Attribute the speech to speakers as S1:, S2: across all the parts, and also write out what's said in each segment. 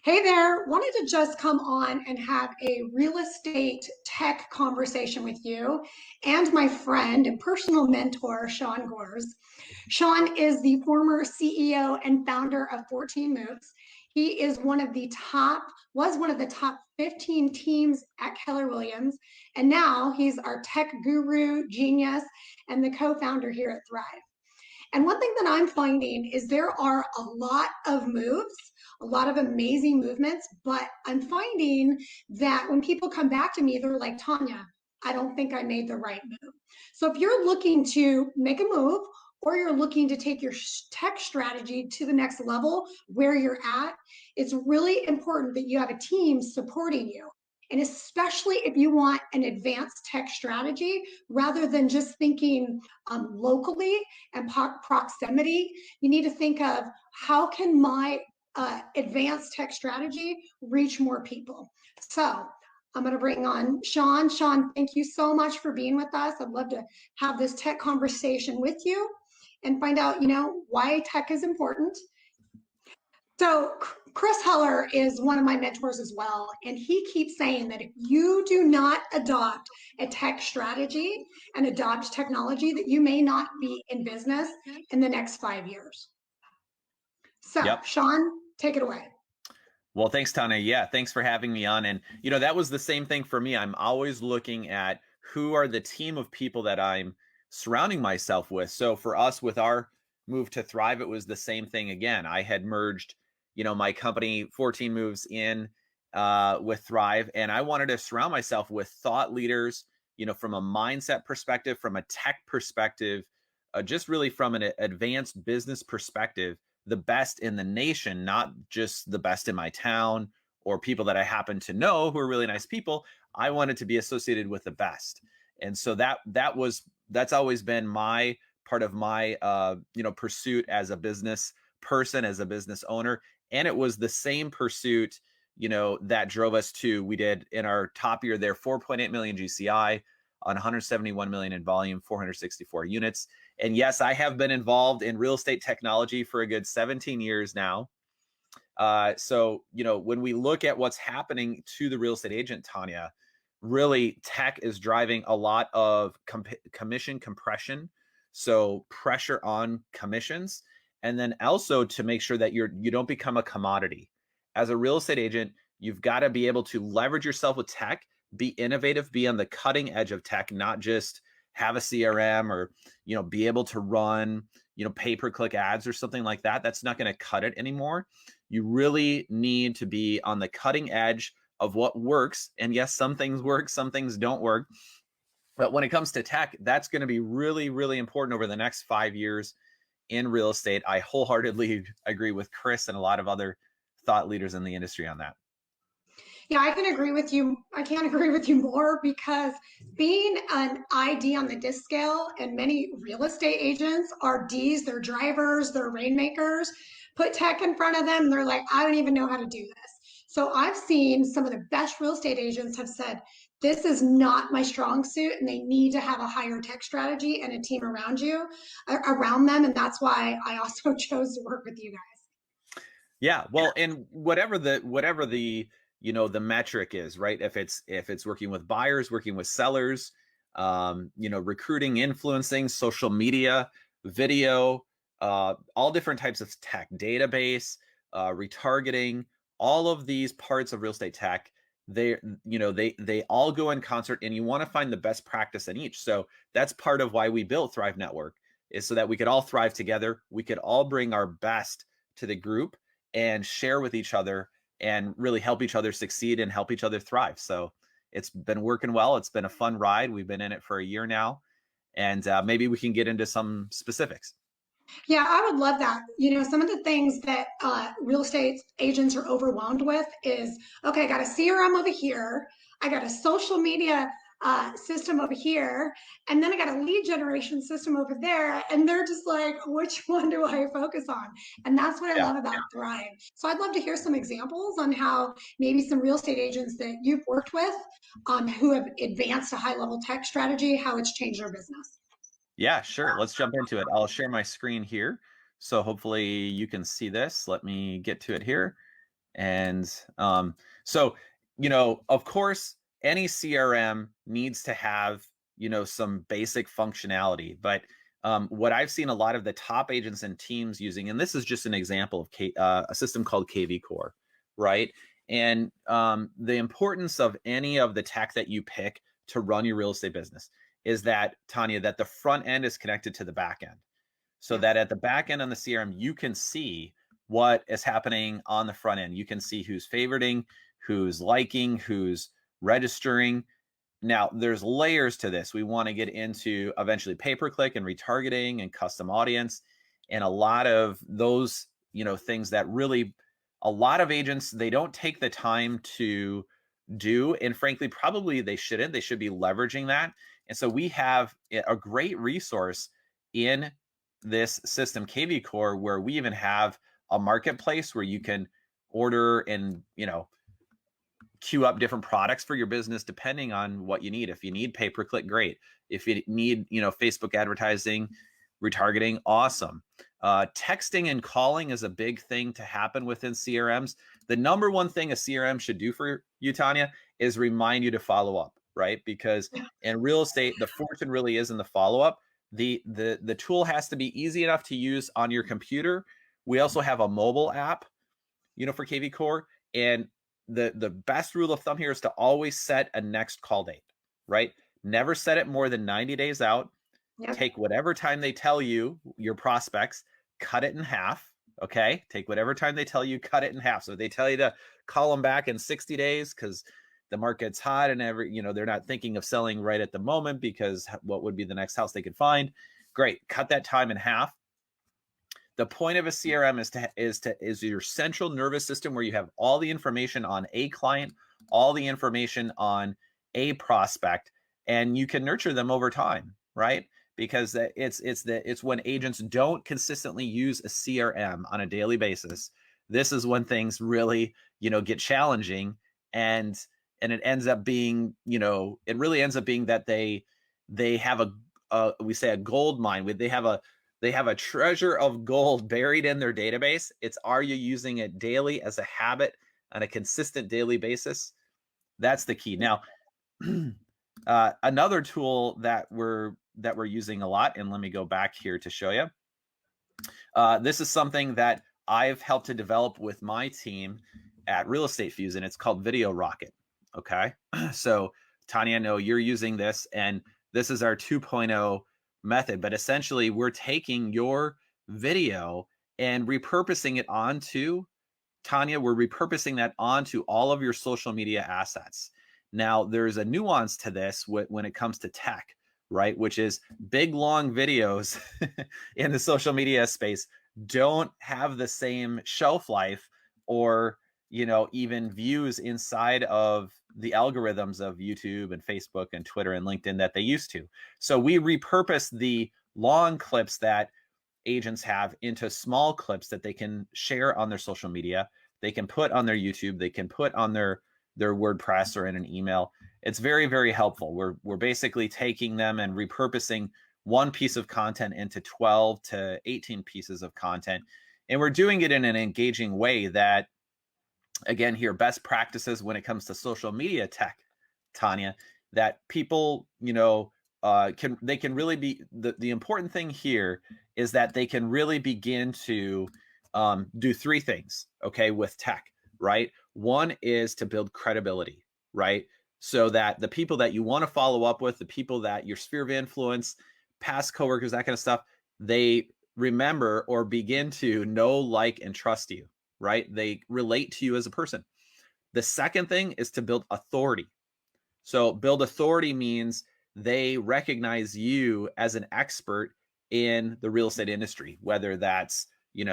S1: Hey there, wanted to just come on and have a real estate tech conversation with you and my friend and personal mentor, Sean Goerss. Sean is the former CEO and founder of 14 Moves. He is was one of the top 15 teams at Keller Williams, and now he's our tech guru, genius, and the co-founder here at Thrive. And one thing that I'm finding is there are a lot of moves, a lot of amazing movements, but I'm finding that when people come back to me, they're like, Tanya, I don't think I made the right move. So if you're looking to make a move or you're looking to take your tech strategy to the next level where you're at, it's really important that you have a team supporting you. And especially if you want an advanced tech strategy, rather than just thinking locally and proximity, you need to think of how can my advanced tech strategy reach more people. So I'm going to bring on Sean. Sean, thank you so much for being with us. I'd love to have this tech conversation with you and find out, why tech is important. So Chris Heller is one of my mentors as well, and he keeps saying that if you do not adopt a tech strategy and adopt technology, that you may not be in business in the next 5 years. So,
S2: Yep.
S1: Sean, take it away.
S2: Well, thanks, Tanya. Yeah, thanks for having me on. And, that was the same thing for me. I'm always looking at who are the team of people that I'm surrounding myself with. So for us, with our move to Thrive, it was the same thing again. I had merged, my company 14 Moves in with Thrive, and I wanted to surround myself with thought leaders, from a mindset perspective, from a tech perspective, just really from an advanced business perspective, the best in the nation, not just the best in my town or people that I happen to know who are really nice people. I wanted to be associated with the best. And so that's always been my part of my pursuit as a business person, as a business owner. And it was the same pursuit, that drove us to, we did in our top year there, 4.8 million GCI on 171 million in volume, 464 units. And yes, I have been involved in real estate technology for a good 17 years now. So, when we look at what's happening to the real estate agent, Tanya, really tech is driving a lot of commission compression. So pressure on commissions. And then also to make sure that you don't become a commodity. As a real estate agent, you've got to be able to leverage yourself with tech, be innovative, be on the cutting edge of tech, not just have a CRM or, be able to run, pay-per-click ads or something like that. That's not going to cut it anymore. You really need to be on the cutting edge of what works. And yes, some things work, some things don't work. But when it comes to tech, that's going to be really, really important over the next 5 years in real estate. I wholeheartedly agree with Chris and a lot of other thought leaders in the industry on that.
S1: Yeah, I can agree with you. I can't agree with you more, because being an ID on the disc scale, and many real estate agents are Ds, they're drivers, they're rainmakers, put tech in front of them, and they're like, I don't even know how to do this. So I've seen some of the best real estate agents have said, this is not my strong suit, and they need to have a higher tech strategy and a team around them. And that's why I also chose to work with you guys.
S2: Yeah, well, and whatever the the metric is, right? If it's working with buyers, working with sellers, recruiting, influencing, social media, video, all different types of tech, database, retargeting, all of these parts of real estate tech, they all go in concert, and you want to find the best practice in each. So that's part of why we built Thrive Network, is so that we could all thrive together. We could all bring our best to the group and share with each other and really help each other succeed and help each other thrive. So it's been working well. It's been a fun ride. We've been in it for a year now, and maybe we can get into some specifics.
S1: Yeah, I would love that. Some of the things that real estate agents are overwhelmed with is, okay, I got a CRM over here, I got a social media system over here, and then I got a lead generation system over there, and they're just like, which one do I focus on? And that's what I love about Thrive. So I'd love to hear some examples on how maybe some real estate agents that you've worked with who have advanced a high-level tech strategy, how it's changed their business.
S2: Yeah, sure. Let's jump into it. I'll share my screen here. So hopefully you can see this. Let me get to it here. And so, of course, any CRM needs to have, some basic functionality. But what I've seen a lot of the top agents and teams using, and this is just an example of a system called KV Core, right? And the importance of any of the tech that you pick to run your real estate business is that, Tanya, that the front end is connected to the back end. So that at the back end on the CRM, you can see what is happening on the front end. You can see who's favoriting, who's liking, who's registering. Now, there's layers to this. We want to get into eventually pay-per-click and retargeting and custom audience and a lot of those, things that really a lot of agents, they don't take the time to do. And frankly, probably they shouldn't. They should be leveraging that. And so we have a great resource in this system, KV Core, where we even have a marketplace where you can order and, queue up different products for your business depending on what you need. If you need pay-per-click, great. If you need, Facebook advertising, retargeting, awesome. Texting and calling is a big thing to happen within CRMs. The number one thing a CRM should do for you, Tanya, is remind you to follow up, right? Because in real estate, the fortune really is in the follow-up. The tool has to be easy enough to use on your computer. We also have a mobile app, for KV Core. And the best rule of thumb here is to always set a next call date, right? Never set it more than 90 days out. Yep. Take whatever time they tell you, your prospects, cut it in half, okay? Take whatever time they tell you, cut it in half. So if they tell you to call them back in 60 days because the market's hot and they're not thinking of selling right at the moment because what would be the next house they could find? Great, cut that time in half. The point of a CRM is your central nervous system where you have all the information on a client, all the information on a prospect, and you can nurture them over time, right? Because it's when agents don't consistently use a CRM on a daily basis. This is when things really, get challenging, and it ends up being, it really ends up being that they have we say a gold mine. They have a treasure of gold buried in their database. It's, are you using it daily as a habit on a consistent daily basis? That's the key. Now, another tool that we're using a lot, and let me go back here to show you. This is something that I've helped to develop with my team at Real Estate Fuse, and it's called VideoRocket. Okay, so Tanya, I know you're using this, and this is our 2.0 method, but essentially we're taking your video and repurposing it onto, Tanya, we're repurposing that onto all of your social media assets. Now, there's a nuance to this when it comes to tech, right? Which is big, long videos in the social media space don't have the same shelf life or, even views inside of the algorithms of YouTube and Facebook and Twitter and LinkedIn that they used to. So we repurpose the long clips that agents have into small clips that they can share on their social media. They can put on their YouTube. They can put on their WordPress or in an email. It's very, very helpful. We're basically taking them and repurposing one piece of content into 12 to 18 pieces of content. And we're doing it in an engaging way that, again, here, best practices when it comes to social media tech, Tanya, that people, can really be, the important thing here is that they can really begin to do three things, okay, with tech, right? One is to build credibility, right? So that the people that you want to follow up with, the people that your sphere of influence, past coworkers, that kind of stuff, they remember or begin to know, like, and trust you, right? They relate to you as a person. The second thing is to build authority. So build authority means they recognize you as an expert in the real estate industry, whether that's,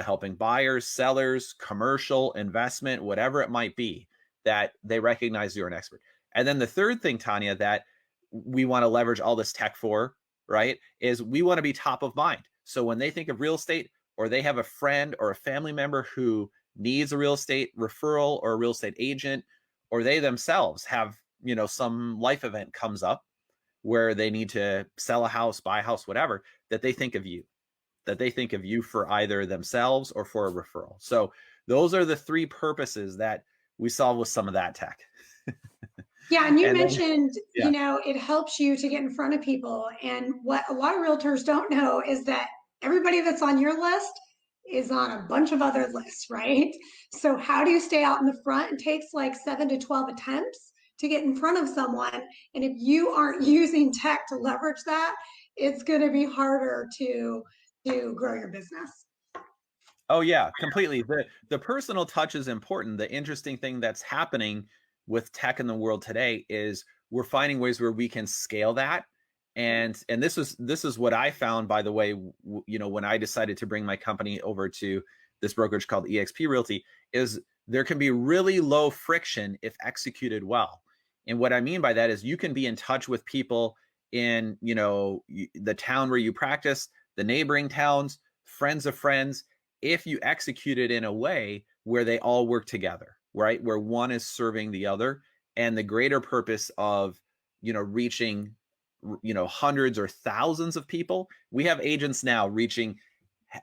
S2: helping buyers, sellers, commercial, investment, whatever it might be, that they recognize you're an expert. And then the third thing, Tanya, that we want to leverage all this tech for, right, is we want to be top of mind. So when they think of real estate, or they have a friend or a family member who needs a real estate referral or a real estate agent, or they themselves have, some life event comes up where they need to sell a house, buy a house, whatever, that they think of you for either themselves or for a referral. So those are the three purposes that we solve with some of that tech.
S1: Yeah, and you
S2: And then,
S1: mentioned,
S2: yeah.
S1: it helps you to get in front of people. And what a lot of realtors don't know is that everybody that's on your list is on a bunch of other lists, right? So how do you stay out in the front? It takes like 7 to 12 attempts to get in front of someone. And if you aren't using tech to leverage that, it's going to be harder to grow your business.
S2: Oh yeah, completely. The personal touch is important. The interesting thing that's happening with tech in the world today is we're finding ways where we can scale that. And this is what I found, by the way, when I decided to bring my company over to this brokerage called eXp Realty, is there can be really low friction if executed well. And what I mean by that is you can be in touch with people in, the town where you practice, the neighboring towns, friends of friends, if you execute it in a way where they all work together, right? Where one is serving the other, and the greater purpose of, reaching, hundreds or thousands of people. We have agents now reaching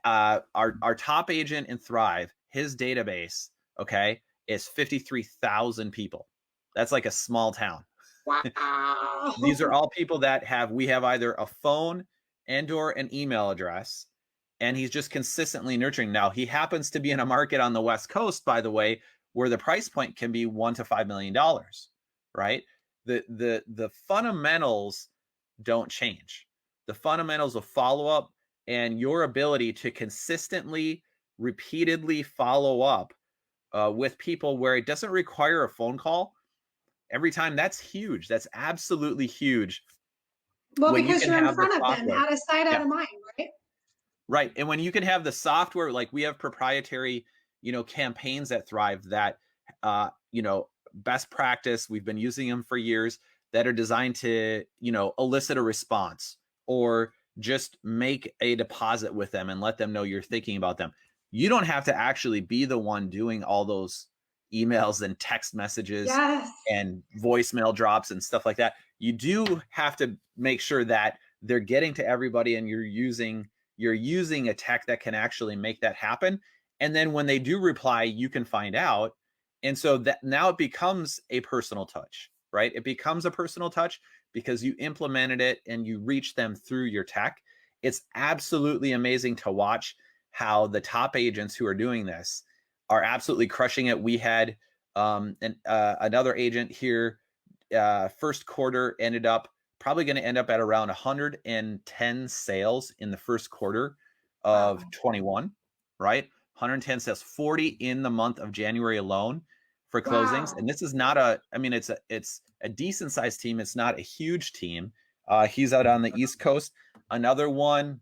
S2: our top agent in Thrive, his database, okay, is 53,000 people. That's like a small town.
S1: Wow.
S2: These are all people that we have either a phone and or an email address, and he's just consistently nurturing. Now, he happens to be in a market on the West Coast, by the way, where the price point can be $1 to $5 million, right? The fundamentals don't change. The fundamentals of follow-up and your ability to consistently, repeatedly follow up with people where it doesn't require a phone call every time, that's huge. That's absolutely huge.
S1: Well,
S2: When you
S1: because
S2: can
S1: you're in
S2: have the
S1: front of them,
S2: software.
S1: out of sight, out
S2: Yeah.
S1: of mind, right?
S2: Right. And when you can have the software, like we have proprietary, campaigns that Thrive that, best practice, we've been using them for years, that are designed to, elicit a response or just make a deposit with them and let them know you're thinking about them. You don't have to actually be the one doing all those emails and text messages
S1: Yes.
S2: and voicemail drops and stuff like that. You do have to make sure that they're getting to everybody, and you're using a tech that can actually make that happen. And then when they do reply, you can find out. And so that now it becomes a personal touch, right? It becomes a personal touch because you implemented it and you reach them through your tech. It's absolutely amazing to watch how the top agents who are doing this are absolutely crushing it. We had another agent here, first quarter probably going to end up at around 110 sales in the first quarter of 21, right? 110 sales, 40 in the month of January alone for closings.
S1: Wow.
S2: And this is not it's a decent sized team. It's not a huge team. He's out on the East Coast. Another one,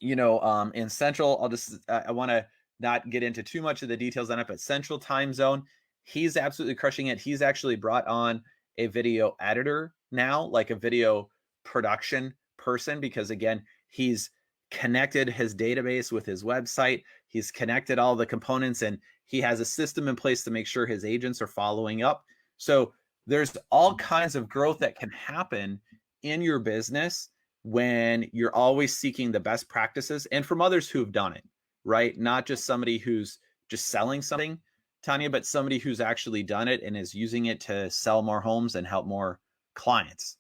S2: in Central, I want to not get into too much of the details on it, but Central time zone, he's absolutely crushing it. He's actually brought on a video editor now, like a video production person, because again, he's connected his database with his website. He's connected all the components, and he has a system in place to make sure his agents are following up. So there's all kinds of growth that can happen in your business when you're always seeking the best practices and from others who have done it, right? Not just somebody who's just selling something, Tanya, but somebody who's actually done it and is using it to sell more homes and help more clients.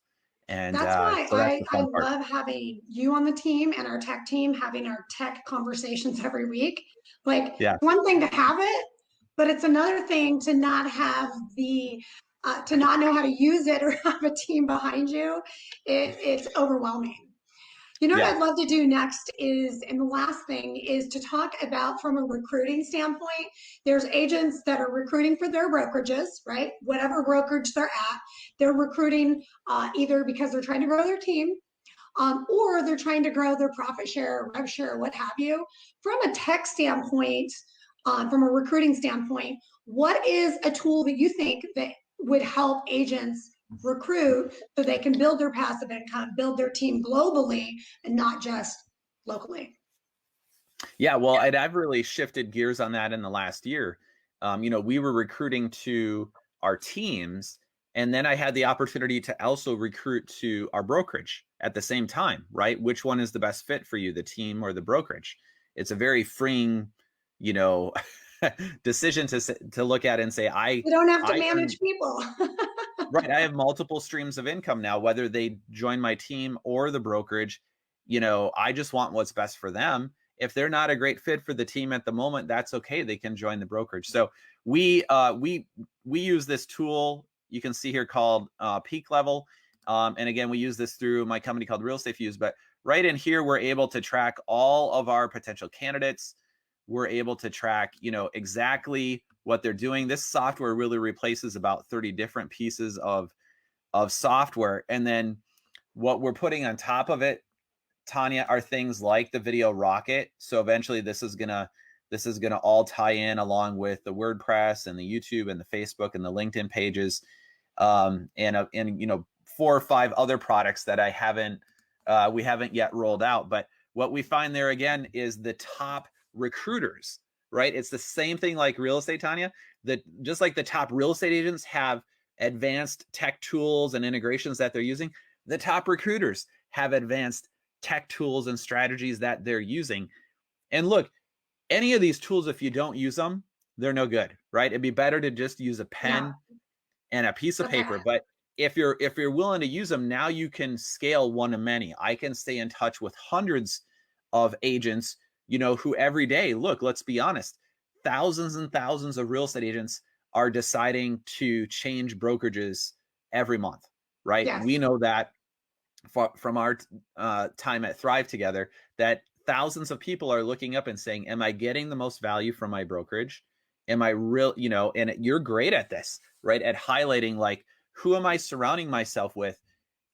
S2: And
S1: That's why
S2: so that's the
S1: I
S2: fun part.
S1: love having you on the team and our tech team having our tech conversations every week. Like,
S2: Yeah.
S1: one thing to have it, but it's another thing to not have to not know how to use it or have a team behind you. It's overwhelming. You know what
S2: Yeah.
S1: I'd love to do next is, and the last thing is to talk about from a recruiting standpoint. There's agents that are recruiting for their brokerages, right? Whatever brokerage they're at, they're recruiting either because they're trying to grow their team, or they're trying to grow their profit share, rev share, what have you. From a tech standpoint, from a recruiting standpoint, what is a tool that you think that would help agents recruit so they can build their passive income, build their team globally and not just locally?
S2: Yeah, well, I've really shifted gears on that in the last year. We were recruiting to our teams, and then I had the opportunity to also recruit to our brokerage at the same time, right? Which one is the best fit for you, the team or the brokerage? It's a very freeing, you know, decision to look at and say,
S1: You don't have to
S2: I earn,
S1: manage people.
S2: right, I have multiple streams of income now, whether they join my team or the brokerage. I just want what's best for them. If they're not a great fit for the team at the moment, that's okay. They can join the brokerage. So we use this tool you can see here called Peak Level. And again, we use this through my company called Real Estate Fuse. But right in here, we're able to track all of our potential candidates. We're able to track, exactly what they're doing. This software really replaces about 30 different pieces of software. And then what we're putting on top of it, Tanya, are things like the VideoRocket. So eventually this is gonna all tie in along with the WordPress and the YouTube and the Facebook and the LinkedIn pages, and 4 or 5 other products that we haven't yet rolled out. But what we find there again is the top recruiters, right? It's the same thing like real estate, Tanya, that just like the top real estate agents have advanced tech tools and integrations that they're using, the top recruiters have advanced tech tools and strategies that they're using. And look, any of these tools, if you don't use them, they're no good, right? It'd be better to just use a pen and a piece of paper. But if you're willing to use them, now you can scale one to many. I can stay in touch with hundreds of agents, who every day, look, let's be honest, thousands and thousands of real estate agents are deciding to change brokerages every month, right?
S1: Yes.
S2: We know that from our time at Thrive together, that thousands of people are looking up and saying, am I getting the most value from my brokerage? Am I real, and you're great at this, right? At highlighting, like, who am I surrounding myself with?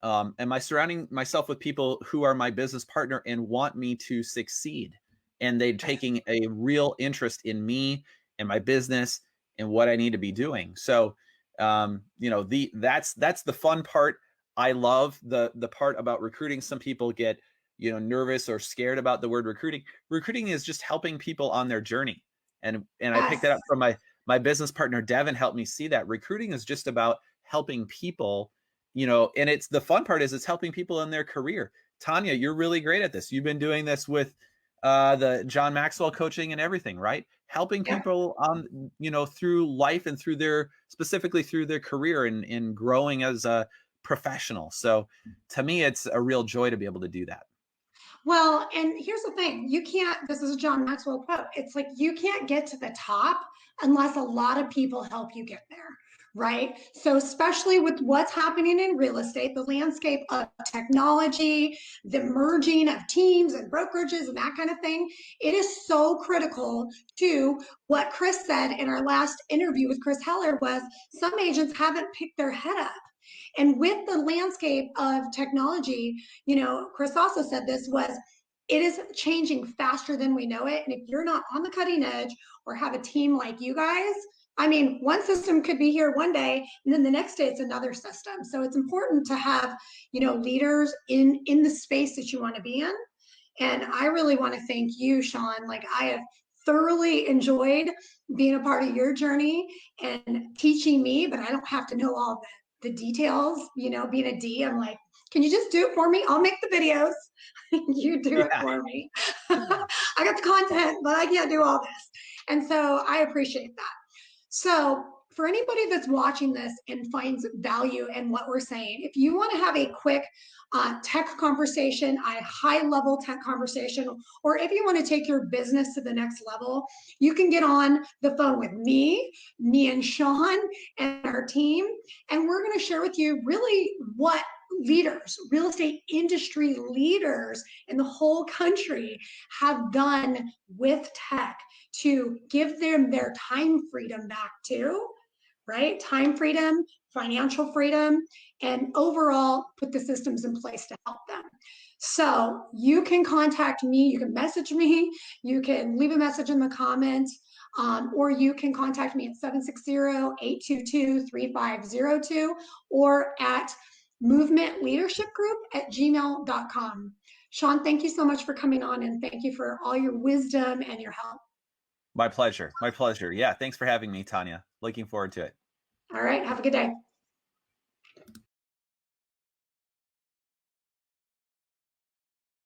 S2: Am I surrounding myself with people who are my business partner and want me to succeed? And they're taking a real interest in me and my business and what I need to be doing. So, that's the fun part. I love the part about recruiting. Some people get, nervous or scared about the word recruiting. Recruiting is just helping people on their journey. And I picked that up from my business partner, Devin, helped me see that recruiting is just about helping people, and it's the fun part is it's helping people in their career. Tanya, you're really great at this. You've been doing this with the John Maxwell coaching and everything, right? Helping people through life and specifically through their career and growing as a professional. So to me, it's a real joy to be able to do that.
S1: Well, and here's the thing, this is a John Maxwell quote. It's like, you can't get to the top unless a lot of people help you get there, right? So especially with what's happening in real estate, the landscape of technology, the merging of teams and brokerages and that kind of thing, it is so critical to what Chris said in our last interview with Chris Heller was some agents haven't picked their head up. And with the landscape of technology, Chris also said this was, it is changing faster than we know it. And if you're not on the cutting edge or have a team like you guys, I mean, one system could be here one day and then the next day it's another system. So it's important to have, leaders in the space that you want to be in. And I really want to thank you, Sean. Like, I have thoroughly enjoyed being a part of your journey and teaching me, but I don't have to know all the details. Being a D, I'm like, can you just do it for me? I'll make the videos. You do it for me. I got the content, but I can't do all this. And so I appreciate that. So for anybody that's watching this and finds value in what we're saying, if you want to have a quick tech conversation, a high-level tech conversation, or if you want to take your business to the next level, you can get on the phone with me and Sean and our team, and we're going to share with you really what leaders, real estate industry leaders in the whole country have done with tech to give them their time freedom back too, right? Time freedom, financial freedom, and overall put the systems in place to help them. So you can contact me, you can message me, you can leave a message in the comments, or you can contact me at 760-822-3502 or at movementleadershipgroup@gmail.com. Sean, thank you so much for coming on, and thank you for all your wisdom and your help.
S2: My pleasure. My pleasure. Yeah. Thanks for having me, Tanya. Looking forward to it.
S1: All right. Have a good day.